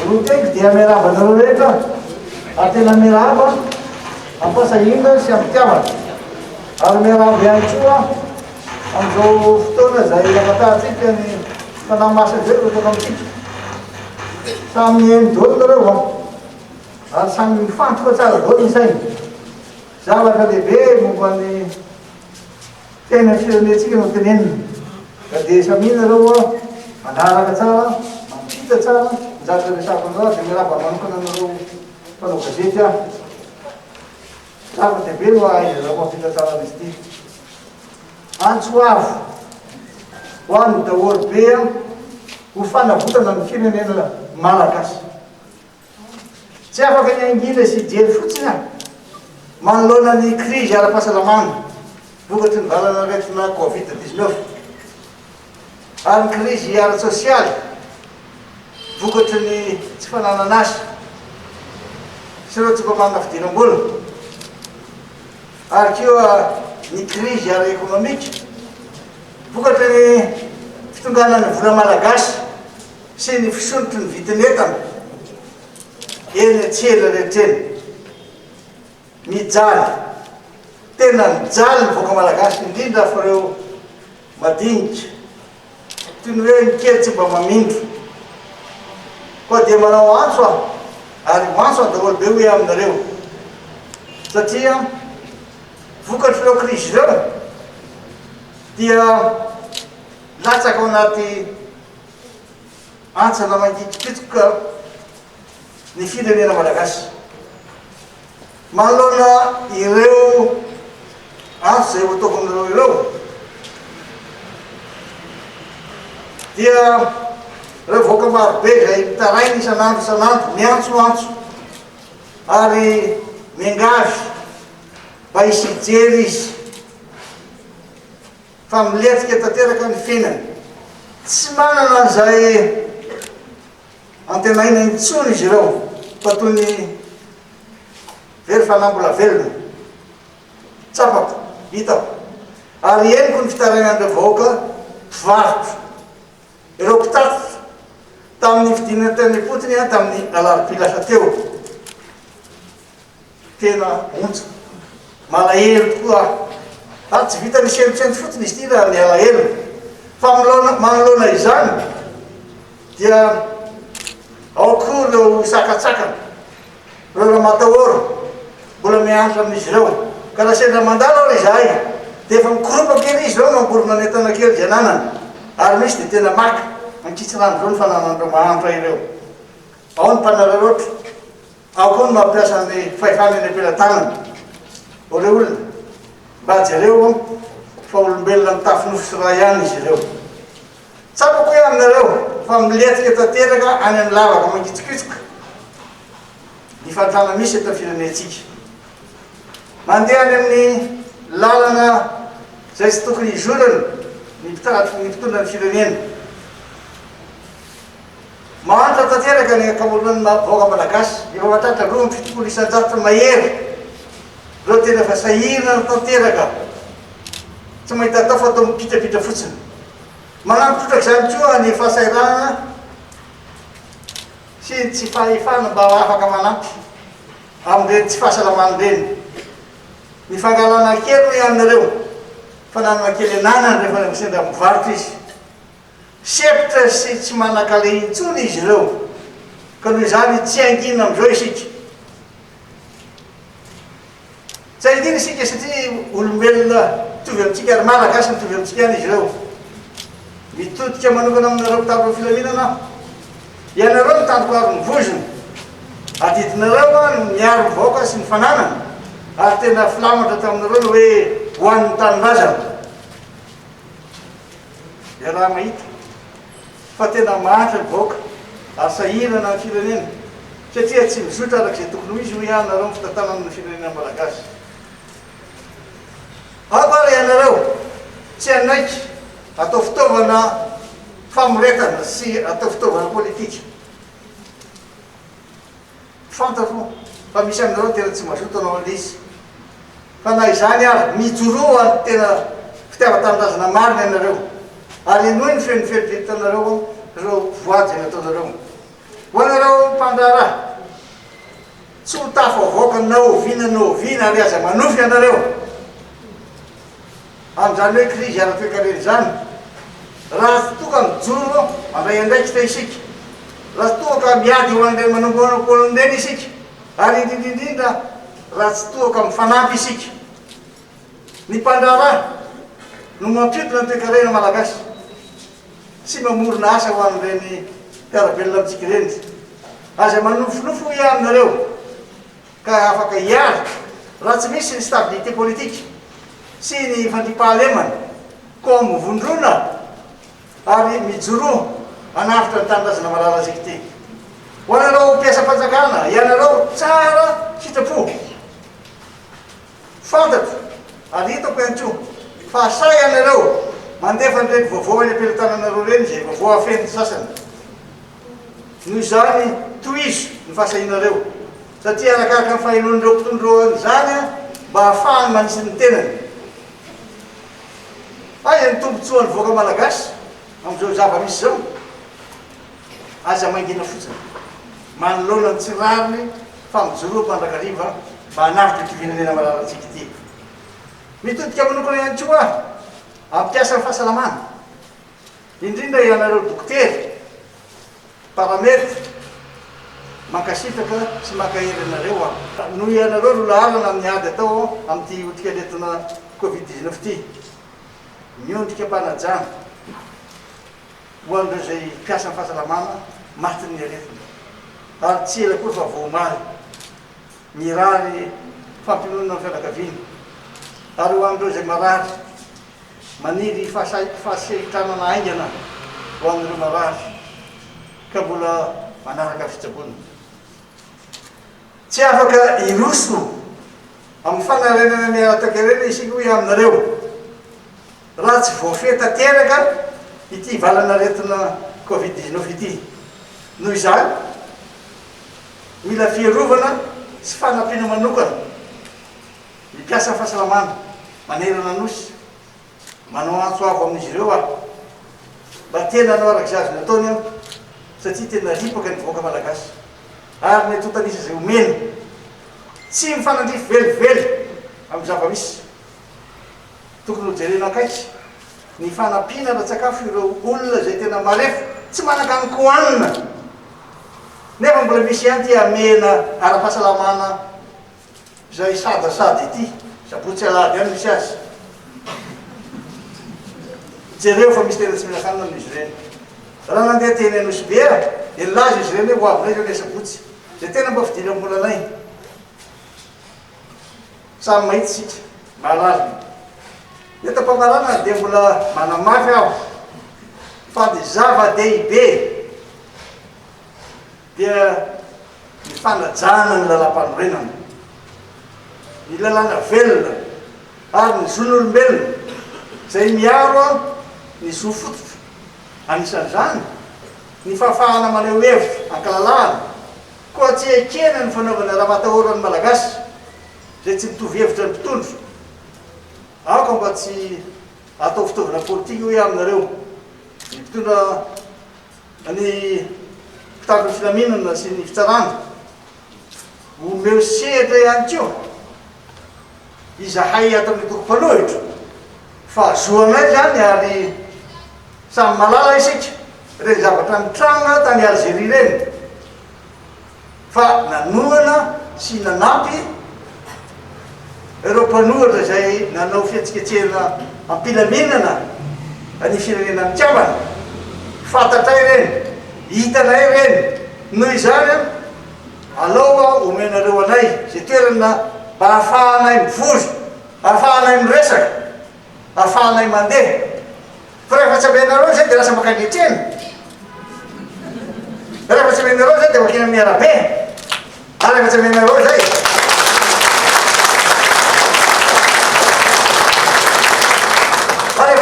Roteko dia miarabanareo rehetra atena miaraba ampasahina sy ampitiavana ary miaraba ihany koa amin'izao fotoana zay afatantsika ny fanahy masina zay tokana amintsika samy eny dolo nareo ary samy mifantoka tsara dolo ny sainy zavatra lehibe momba ny tena firenentsika no tenenina ka dia samy nareo manaraka tsara mampita tsara mizato resaka anao dia miaraba manokana nareo mpanao gazety zava-dehibe no aizareo mampita tsara izy ity antsoavo ho an'ny daholo be ho fanavotana ny firenena malagasy tsy afaka ny angina sy jery fotsiny manoloana ny krizy ara-pahasalamana vokatry ny valana retina covid-19 ary ny krizy ara-tsosialy vokatry ny tsy fananana azy sy ireo tsy mba manana fidiram-bola ary koa ny krizy ara-ekonomika vokatry ny fitonganany vola malagasy sy ny fisonotry ny vitin'entana eny atsela rehetreny mijaly tena mijaly ny voaka malagasy indrindra fa reo madinika toy ny hoe ny kely tsy mba mamindro koa dia manao antso ary antso daholo be hoe aminareo satria vokatry reo krizy reo dia latsaka ao anaty antsana mangitipitoka ny firenena malagasy manoloana ireo antso zay ho ataovinareo ireo dia reo voaka marobe zay mitarainy isanandro miantsoantso ary miangavy mba hisy jery izy fa miletika tanteraka ny fiainany tsy manana an'izay antenaina intsony izy ireo fa toy ny very fanambola velona tsapako hitako ary eniko ny fitarainan'ireo vahoaka mpivarotro ireo mpitatitra tamin'ny fidinana teny-potiny tamin'ny alaripilasa teo tena ontsa malahelo tokoa ary tsy vita ny senotsenty fotiny izy ty raha ny alahelo fa manoloana izany dia ao koa reo sakatsakana reo raha matahoro mbola miantra amin'izy ireo ka raha sendra mandalo ao izahay dia efa mikoropa kely izy ireo mamborona ny entana kely jananana ary misy dia tena maka mankitsy rano zao ny fananandreo mahantra ireo ao ny mpanararoatra ao koa ny mampiasa ny fahefany ny ampelantanana o reo olona mba jereo fa olombelona mitafinofo sy raha ihany izy ireo tsapako hoe aminareo fa miletika tanteraka any amin'ny lavaka mangitsikitsoka ny fantrana misy eto firenentsika mandeha any amin'ny lalana zay tsy tokony izorany ny mpitondra ny firenena mahantra tanteraka ny akamoronany vahoaka malagasy efa mahatratra roa ny fitokolo isan-jato mahery reo tena fa sahirana ny tanteraka tsy mahita atao fa atao mipitrapitra fotsiny manampitrotraka zany koa ny fahasairana sy tsy fahefana mba afaka manampy amin'ireny tsy fahasalamana reny ny fangalana kely hoe aminareo fa nanana kely ananany rehefa sendra mivarotra izy sepitra sy tsy manakale intsony izy ireo ka noho izany tsy angina am'izao isika tsy angina isika satria olombelona mitovy amintsika ary malagasy mitovy amintsika any izy ireo mitodika manokana aminareo tamiro filaminana ianareo ny tandoko ary ny vozony adidinareo no miaro ny vahoaka sy ny fananana ary tena filamatra taminareo ny hoe hoan'ny tanindrazana dia raha mahita fa tena mahatra ny vahoaka ary sahirana ny firenena satria tsy mizotra arak'izay tokony ho izy ho ianareo ny fitantanana ny firenena malagasy ary ianareo tsy anaiky atao fitaovana famoretana sy atao fitaovana politika fantako fa misy aminareo tena tsy mazoto anao an'izy fa na izany ary mijoroa tena fitiava-tanindrazana marina ianareo ary nohy ny fenoferipetanareo reo voady ataonareo ho anareo mpandraraha tsy ho tafavoaka naoviana ary aza manofy ianareo amin'izany hoe krizy ara-toekarena zany. Raha toka mijoro mandray andraikitra isika, raha toaka miady ho an'ireny manomboanam-polony ireny isika, ary indrindrindrindra raha tsy toaka mifanampy isika. Ny mpandraraha no mampitona ny toekarena malagasy sy mamorona asa ho an'ireny mpiarabelona amintsika ireny. Aza manofinofo hoe aminareo ka afaka hiary raha tsy misy ny stabilité politique sy ny fandripahalemana ko mivondrona ary mijoro hanafitra ny tanindrazana malala aziky ty. Ho anareo mpiasa-panjakana, ianareo tsara sitrapo fantatro ary hitako ihany koa fa say ianareo mandefa nireny vaovao eny am-pelotananareo reny zay vaovao afenty sasany. Noho izany tohizo ny fahasahinareo satria arakaraka ny fahainoan'ireo mpitondro zany mba ahafahany manisy ny tenany. Aiza ny tombotsoan'ny voaka malagasy amin'izao zava-misy zao? Aza mangina fotsiny manoloana ny tsirariny fa mijoro mpandrakariva mba hanavitra ty firenena malalatsika ity. Mitodika manokana ihany koa aho ampiasa ny fahasalamana, indrindra ianareo dokotera, paramety, mankasitaka sy mankahery anareo aho. Noho ianareo no laharana amin'ny ady atao amin'ity otrikaretina Covid-19 ty, miondrika mpanajana ho an'ireo zay mpiasa ny fahasalamana maty ny aretina ary tsy ela koa fa voamaly mirary fampinonana ny fianakaviana. Ary ho an'ireo zay marary maniry fahasehitranana aingana ho amin'ireo marary ka mbola manaraka fitsaboana. Tsy afaka iroso amin'ny fanarenana ny ara-toekarena isika hoe aminareo raha tsy voafehy tanteraka ity valanaretina Covid-19 ity. Noho izany mila fiarovana sy fanampiana manokana ny mpiasa fahasalamana manerana nosy manao antso avo amin'izy ireo aho mba tena hanao araka zazo ny ataony aho satria tena ripaka ny voaka malagasy ary ny totanisa zay omena tsy mifanandrify velively amin'ny zava-misy. Tokony ho jerena akaiky ny fanampiana ra-tsakafo ireo olona zay tena marefo tsy manakany koanina nefa mbola misy ihany ty amena ara-pahasalamana zay sadasady ity sabotsy alady ihany misy azy. Jereo fa misy tena tsy mihinan-kanina amin'izy ireny. Raha nandeha teny anosy be elazy izy ireny ho avy nay zao le sabotsy zay tena mba fidily am-bolanay. Samy mahitsy sika malazy enta-pamarana dia mbola manamafy aho fa ny zava-dehibe dia ny fanajana ny lalam-panorenana, ny lalàna velona ary ny zon'olombelona zay miaro ny zo fototra. Anisan'izany ny fahafahana maneho hevitra ankalalahana koa tsy ekena ny fanaovana raha matahoran'ny malagasy zay tsy mitovy hevitra ny mpitondro. Aoka mba tsy atao fitaovana politika hoe aminareo ny mpitondra ny mpitandro ny filaminana sy ny fitsarana omeo sehatra ihany koa izahay ato amin'ny toko-panohitra fa zoanay zany ary samy malala isika reny zavatra nitranga tany Algerie reny fa nanoana sy nanampy ireo mpanohitra zay nanao fihetsiketsehana ampilaminana ny firenena mitiavana. Fantatray reny, hitanay reny. Noho izany aloha omenareo anay zay toerana mba ahafahanay mivory, ahafahanay miresaka, ahafahanay mandeha. Fa rehefa tsy amenareo zay dia lasa mankanitrena. Rehefa tsy amenareo zay dia makina miarabe. Ary rehefa tsy amenareo zay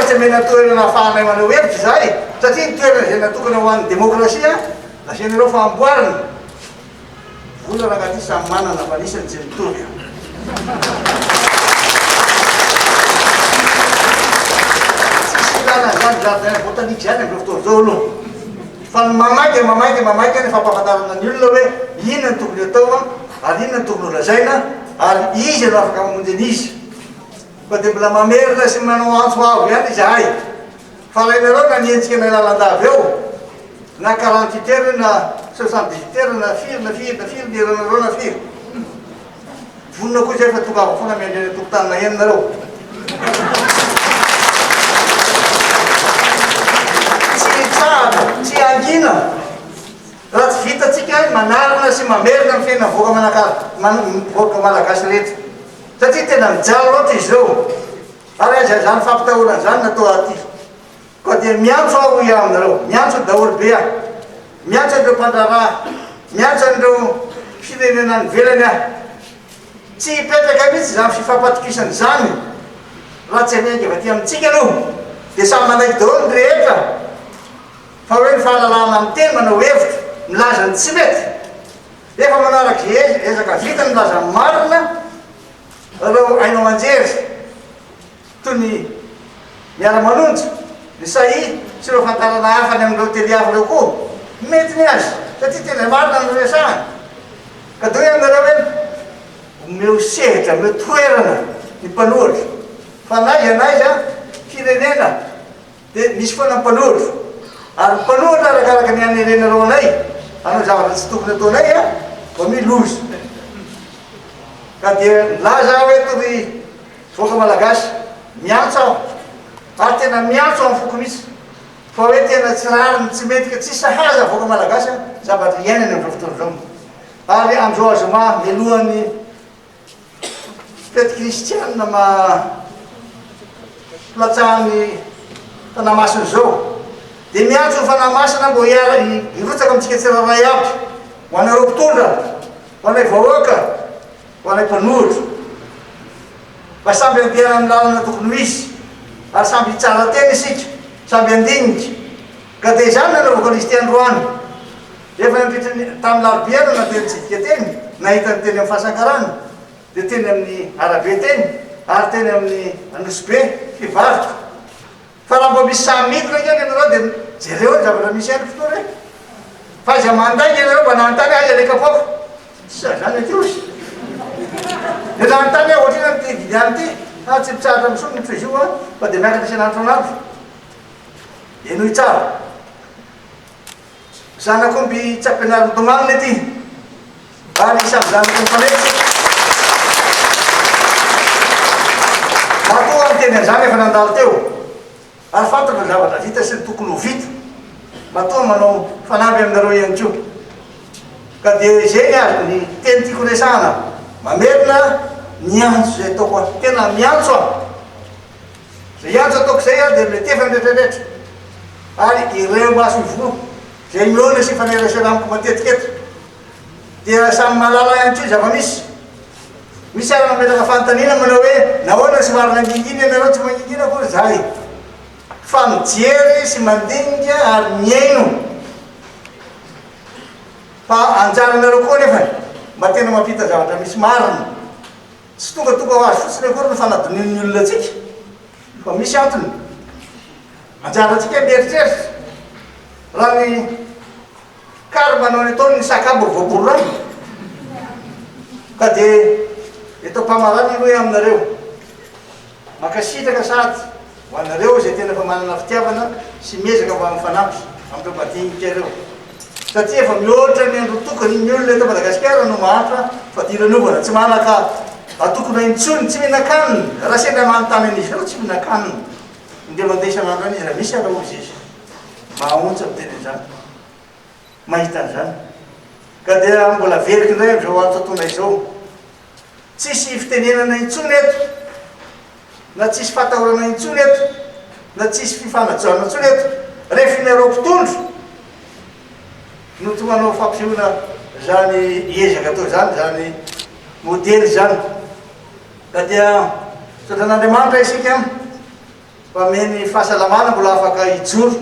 tsy mena toerana ahafahanay maneho hevitra zay satria ny toerana zay natokana ho an'ny demokrasia nasianareo famboarina. Vola raha ty samy manana vanisany tsy mitovy. Tsisy ilana zany jardin botanique zany amin'izao fotoana zao aloha fa ny mamaiky ny fampahafantarana ny olona hoe inona ny tokony atao ary inona ny tokony holazaina ary izy no afaka mamonjy an'izy. Fa dia mbola mamerina sy manao antso avo ihany izahay. Fa rainareo na nientsika ny lalandava eo na 48 heures na 78 heures na firy ny heranareo na firy. Vonona koa zay fa tongava foana miandreny tokotanina heninareo. Tsy angina raha tsy vitatsika manarina sy mamerina amin'ny fiainana voaka malagasy rehetra satria tena mijalo loatra izy ireo ary aza zany fampitahorana zany natao aty. Koa dia miantso aho ia aminareo, miantso daholo be aho, miantso an'ireo mpandraraha, miantso an'ireo firenena nivelany aho. Tsy hipetraka mihitsy zany fifampatokisana zany raha tsy hanengy avy aty amintsika aloha dia samy manaiky daholo ny rehetra. Fa hoe ny fahalalana amin'ny teny manao hevitra milaza ny tsy mety efa manaraka izay ezaka vita ny milaza ny marina reo ainao anjery toy ny miara-manonja ny sahy sy ireo fantarana hafany amin'ireo tely hafa reo koa mety ny azy satria tena marina ny resahany. Ka dia hoe aminareo hoe omeo sehatra omeo toerana ny mpanohitra fa naiza firenena dia misy foana mpanohitra ary mpanohitra arakaraka ny anerenareo anay anao zavatra tsy tokony ataonay mba milozy. Ka dia laza hoe toy voaka malagasy miantso aho ary tena miantso amin'ny foko misy fa hoe tena tsy rariny tsy mety ka tsy sahaza voaka malagasy zavatra iainany amin'izao fotoana izao. Ary amin'izao azoma mialohan'ny fety kristianina platsahan'ny fanamasina zao dia miantso ny fanamasina mbo hirotsaka amintsika tsiraray aby ho anareo mpitondra, ho anay vahoaka, ho anay mpanohitra mba samby andeha amin'ny lalana tokony misy ary samby hitsara tena isika, samby andiniky. Ka dia izany nanaovako an'izy ty androany efa nandritra tamin'ny larobiana nandehantsika teny nahita ny teny amin'ny fahasankarana dia teny amin'ny arabe teny ary teny amin'ny anosy be fivarotra. Fa raha mbo misy samidina keny ianareo dia jereo ny zavatra misy any fotoana e. Fa aza mandaika ianareo mba nanontany azy aleka poaka sa zany atrosy dia nanontany aho ohatrina ny ty vidiany ty tsy mitsaratra misony ny fezio fa dia miakatra isan'andro an'andro enohy tsara zanakomby tsy ampianariny domaniny aty ary samy zanako mifanefitsy matoa ny teny an'izany efa nandalo teo ary fantatra ny zavatra vita sy ny tokony ho vita matoa manao fanamby aminareo ihany koa. Ka dia izay azo ny teny tiako resahana mamerina miantso zay ataoko aho tena miantso aho zay antso ataoko zay dia mety efa nydretrarehetra ary ireo maso ivoa zay miona sy fanerasana amiko matetika eto dia samy malala ihany koa zava-misy misy ary mametraka fanontaniana manao hoe nahoana sy marina angingina ianareo tsy mangingina koa zahay fa mijery sy mandinika ary miaino. Fa anjaranareo koa nefa mba tena mampita zavatra misy marina tsy tonga ho azy fotsiny akory ny fanadininy olona atsika fa misy antony anjaratsika mieritreritra raha ny kary manao ny ataony ny sakabo voaborany. Ka dia eto mpamarany hoe aminareo makasitraka sady ho anareo zay tena fa manana fitiavana sy miezaka mba mifanampy amin'ireo madinika ireo satria efa mihoatra ny andro tokony ny olona eto Madagasikara no mahatra fa diranovana tsy manaka atokony intsony tsy mihinan-kanina raha sendra manontany an'izy ireo tsy mihinan-kanina indea mandeha isan'andro an'izy raha misy araozy izy mahaontsa amin'ny teny izany mahita an'izany. Ka dia mbola veriky indray amin'izao antotonay izao tsisy fitenenana intsony eto na tsisy fahatahorana intsony eto na tsisy fifanajana intsony eto rehefa inareo mpitondro no tsy manao fampisehoana zany ezaka atao zany zany modely zany. Ka dia sotran'Andriamanitra isika mba meny fahasalamana mbola afaka hijoro,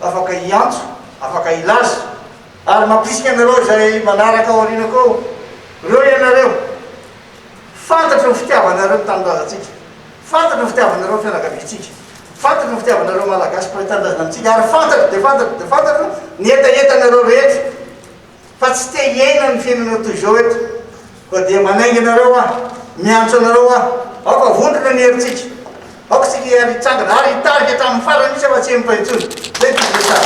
afaka hiantso, afaka hilaza ary mampisika anareo zay manaraka ao aoriana koa reo ianareo fantatro ny fitiavanareo ny tanindrazantsika, fantatro ny fitiavanareo ny fianakaviantsika fantatra ny fitiavanareo malagasy mpahitandrana amintsika ary fantatra ny etaetanareo rehetra fa tsy te hiaina ny fiainanao toy izao eto koa dia manaingy anareo miantso anareo aoka vondrona ny heritsika aoka tsika ary hitsangana ary hitarika hatramin'ny farany misy fa tsy mipahintsony zay tsa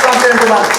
Andemana.